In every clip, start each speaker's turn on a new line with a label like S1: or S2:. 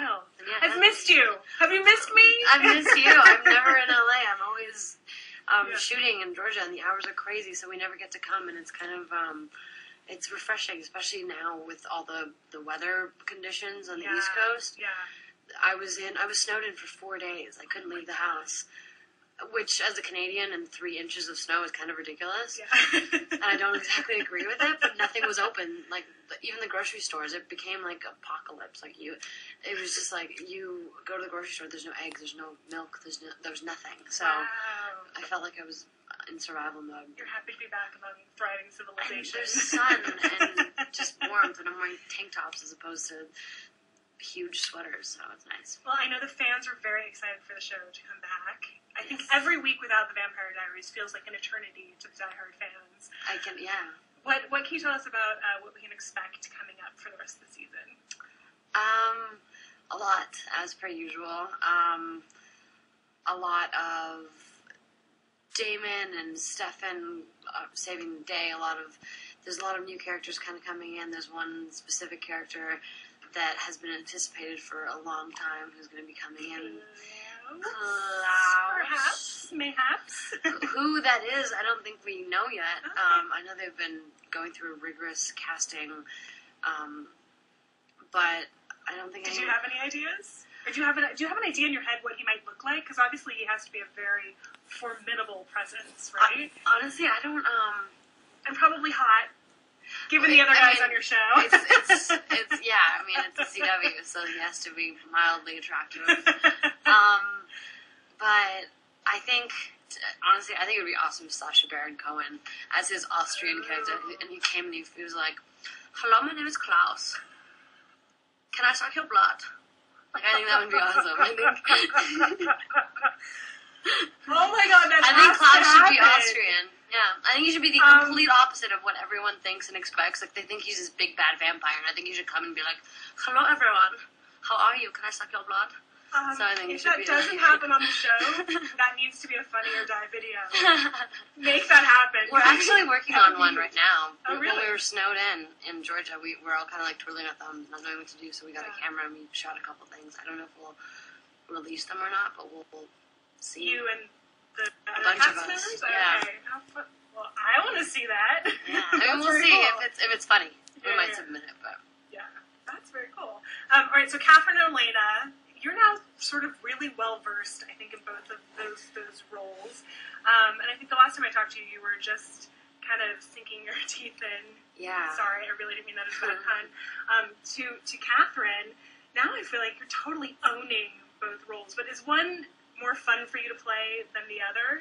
S1: wild.
S2: Yeah,
S1: I've missed you. Have you missed me?
S2: I've missed you. I'm never in LA. I'm always shooting in Georgia, and the hours are crazy, so we never get to come, and it's kind of, it's refreshing, especially now with all the weather conditions on the East Coast.
S1: Yeah.
S2: I was snowed in for 4 days. I couldn't leave the house, which, as a Canadian, and 3 inches of snow is kind of ridiculous.
S1: Yeah.
S2: And I don't exactly agree with it, but nothing was open. Like, even the grocery stores, it became like apocalypse. Like, it was just like, you go to the grocery store, there's no eggs, there's no milk, there was nothing. So
S1: Wow.
S2: I felt like I was in survival mode.
S1: You're happy to be back among thriving civilization.
S2: And there's sun and just warmth, and I'm wearing tank tops as opposed to huge sweaters, so it's nice.
S1: Well, I know the fans are very excited for the show to come back. I think every week without the Vampire Diaries feels like an eternity to the diehard fans. What can you tell us about what we can expect coming up for the rest of the season?
S2: A lot, as per usual. A lot of Damon and Stefan saving the day. There's a lot of new characters kind of coming in. There's one specific character that has been anticipated for a long time who's going to be coming in.
S1: Perhaps, mayhaps.
S2: Who that is, I don't think we know yet.
S1: Okay.
S2: I know they've been going through a rigorous casting, but I don't think.
S1: Did you have any ideas? Or do you have an idea in your head what he might look like? Because obviously he has to be a very formidable presence, right?
S2: Honestly, I don't.
S1: And probably hot. Given the other guys on your show.
S2: It's it's a CW, so he has to be mildly attractive. But I think, honestly, it would be awesome if Sacha Baron Cohen as his Austrian character, and he came and he was like, "Hello, my name is Klaus. Can I suck your blood?" Like, I think that would be awesome.
S1: Oh my God, I
S2: think Klaus should be Austrian. Yeah, I think he should be the complete opposite of what everyone thinks and expects. Like, they think he's this big bad vampire, and I think he should come and be like, "Hello, everyone. How are you? Can I suck your blood?" So I think
S1: if that doesn't happen on the show, that needs to be a Funny or Die video. Make that happen.
S2: We're actually working on one right now.
S1: Oh, really?
S2: When we were snowed in Georgia, we're all kind of like twiddling our thumbs, not knowing what to do, so we got a camera and we shot a couple things. I don't know if we'll release them or not, but we'll see.
S1: You and the
S2: a bunch
S1: cast
S2: of us.
S1: members?
S2: Yeah.
S1: Okay. Well, I want to see that.
S2: Yeah. I mean, we'll see
S1: cool.
S2: if it's funny. We might submit it, but
S1: yeah, that's very cool. All right, so Catherine and Elena, you're now sort of really well versed, I think, in both of those roles. And I think the last time I talked to you, you were just kind of sinking your teeth in.
S2: Yeah.
S1: Sorry, I really didn't mean that as a bad pun. To Catherine, now I feel like you're totally owning both roles. But is one more fun for you to play than the other?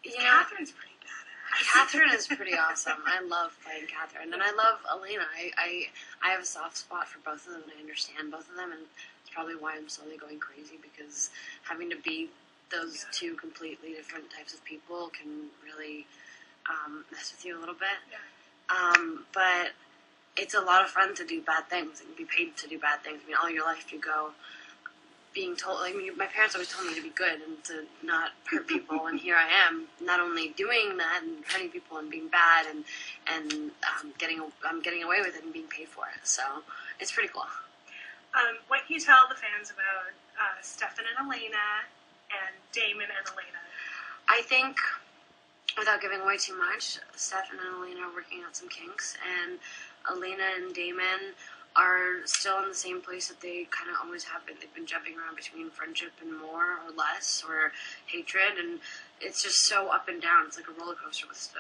S1: Catherine's pretty badass.
S2: Catherine is pretty awesome. I love playing Catherine, and I love Elena. I have a soft spot for both of them, and I understand both of them, and it's probably why I'm slowly going crazy, because having to be those two completely different types of people can really mess with you a little bit.
S1: Yeah.
S2: But it's a lot of fun to do bad things and be paid to do bad things. I mean, all your life you go being told, like, my parents always told me to be good and to not hurt people, and here I am, not only doing that and hurting people and being bad, and I'm getting away with it and being paid for it. So it's pretty cool.
S1: What can you tell the fans about Stefan and Elena and Damon and Elena?
S2: I think, without giving away too much, Stefan and Elena are working out some kinks, and Elena and Damon are still in the same place that they kind of always have been. They've been jumping around between friendship and more or less, or hatred, and it's just so up and down. It's like a roller coaster with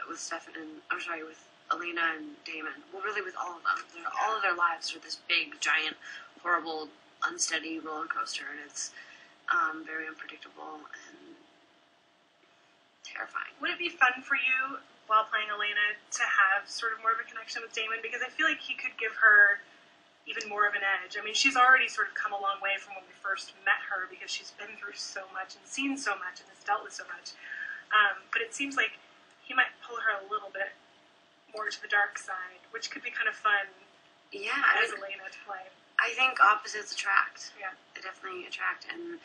S2: Elena and Damon. Well, really with all of them. All of their lives are this big, giant, horrible, unsteady roller coaster, and it's very unpredictable and terrifying.
S1: Would it be fun for you, while playing Elena, to have sort of more of a connection with Damon? Because I feel like he could give her even more of an edge. I mean, she's already sort of come a long way from when we first met her, because she's been through so much and seen so much and has dealt with so much. But it seems like he might pull her a little bit more to the dark side, which could be kind of fun as Elena to play.
S2: I think opposites attract.
S1: Yeah.
S2: They definitely attract, and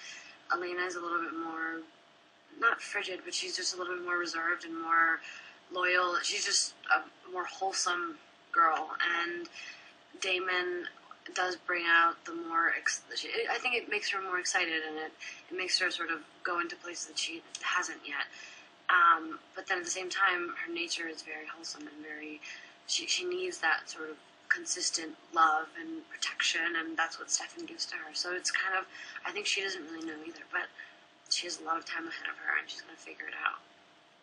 S2: Elena is a little bit more, not frigid, but she's just a little bit more reserved and more loyal. She's just a more wholesome girl, and Damon does bring out the more. I think it makes her more excited, and it makes her sort of go into places that she hasn't yet. But then at the same time, her nature is very wholesome and very. She needs that sort of consistent love and protection, and that's what Stefan gives to her. So it's kind of. I think she doesn't really know either, but she has a lot of time ahead of her, and she's going to figure it out.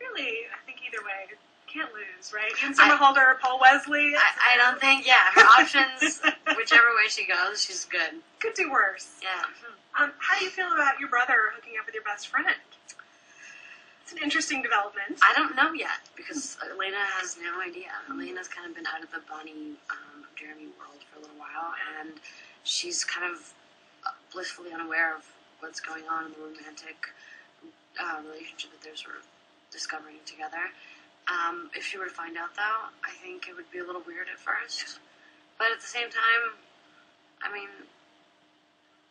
S1: Really, I think either way. Can't lose, right? Ian Somerhalder or Paul Wesley?
S2: I don't think, her options, whichever way she goes, she's good.
S1: Could do worse.
S2: Yeah.
S1: How do you feel about your brother hooking up with your best friend? It's an interesting development.
S2: I don't know yet, because Elena has no idea. Elena's kind of been out of the Bonnie, Jeremy world for a little while, and she's kind of blissfully unaware of what's going on in the romantic relationship that they're sort of discovering together. If she were to find out, though, I think it would be a little weird at first. But at the same time, I mean,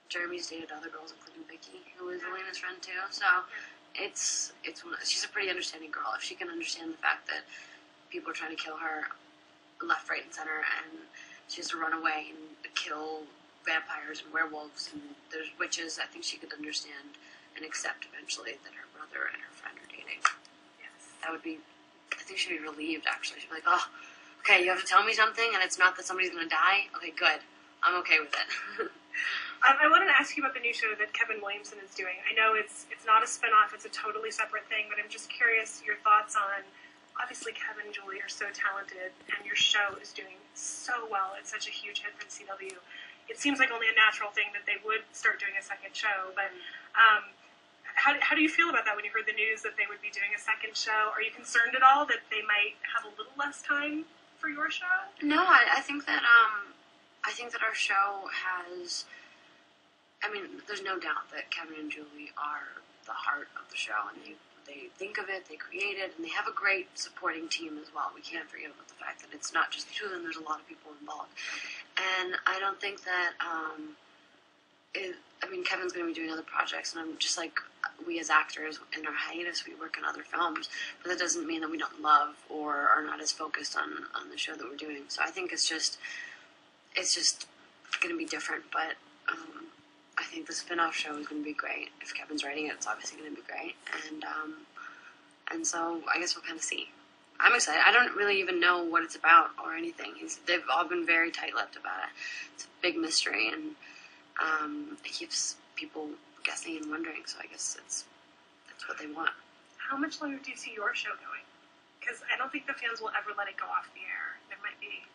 S2: Jeremy's dated other girls, including Vicky, who is Elena's friend, too. So she's a pretty understanding girl. If she can understand the fact that people are trying to kill her left, right, and center, and she has to run away and kill vampires and werewolves and there's witches, I think she could understand and accept eventually that her brother and her friend are dating.
S1: Yes.
S2: That would be... I think she'd be relieved, actually. She'd be like, oh, okay, you have to tell me something, and it's not that somebody's going to die? Okay, good. I'm okay with it.
S1: I wanted to ask you about the new show that Kevin Williamson is doing. I know it's not a spinoff, it's a totally separate thing, but I'm just curious your thoughts on, obviously Kevin and Julie are so talented, and your show is doing so well. It's such a huge hit from CW. It seems like only a natural thing that they would start doing a second show, but... How do you feel about that when you heard the news that they would be doing a second show? Are you concerned at all that they might have a little less time for your show?
S2: No, I think that our show has. I mean, there's no doubt that Kevin and Julie are the heart of the show, and they think of it, they create it, and they have a great supporting team as well. We can't forget about the fact that it's not just the two of them. There's a lot of people involved, and I don't think that. Kevin's going to be doing other projects, and I'm just like, we as actors, in our hiatus, we work on other films, but that doesn't mean that we don't love or are not as focused on the show that we're doing. So I think it's just going to be different, but I think the spin-off show is going to be great. If Kevin's writing it, it's obviously going to be great, and so I guess we'll kind of see. I'm excited. I don't really even know what it's about or anything. They've all been very tight-lipped about it. It's a big mystery, and it keeps people guessing and wondering, so I guess that's what they want.
S1: How much longer do you see your show going? Because I don't think the fans will ever let it go off the air. There might be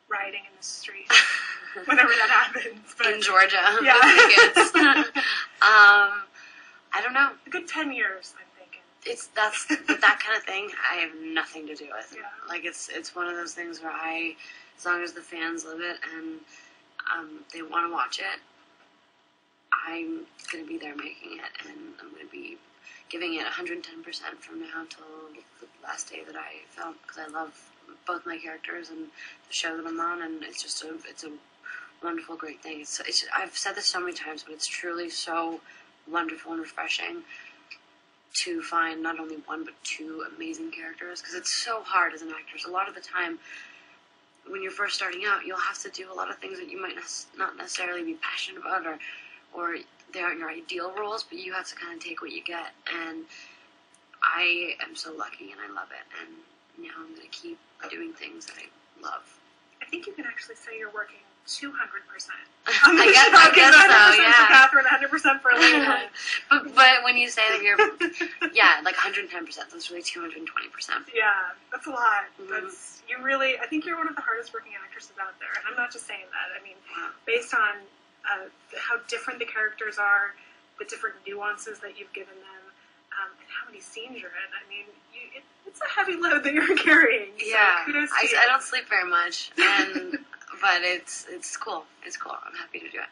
S1: rioting in the street whenever that happens. But
S2: in Georgia.
S1: Yeah.
S2: I don't know.
S1: A good 10 years, I'm thinking.
S2: That kind of thing I have nothing to do with.
S1: Yeah.
S2: Like, it's one of those things where as long as the fans live it and they want to watch it, I'm going to be there making it, and I'm going to be giving it 110% from now until the last day that I film, because I love both my characters and the show that I'm on, and it's just it's a wonderful, great thing. I've said this so many times, but it's truly so wonderful and refreshing to find not only one but two amazing characters, because it's so hard as an actress. A lot of the time, when you're first starting out, you'll have to do a lot of things that you might not necessarily be passionate about, or they aren't your ideal roles, but you have to kind of take what you get. And I am so lucky, and I love it. And now I'm going to keep doing things that I love.
S1: I think you can actually say you're working 200%.
S2: I guess so, yeah.
S1: For Catherine, 100% for Elena.
S2: but when you say that you're, like 110%, that's really 220%.
S1: Yeah, that's a lot.
S2: Mm-hmm.
S1: I think you're one of the hardest working actresses out there. And I'm not just saying that. I mean, based on how different the characters are, the different nuances that you've given them, and how many scenes you're in. I mean, it's a heavy load that you're carrying. So kudos to you.
S2: I don't sleep very much, but it's cool. It's cool. I'm happy to do it.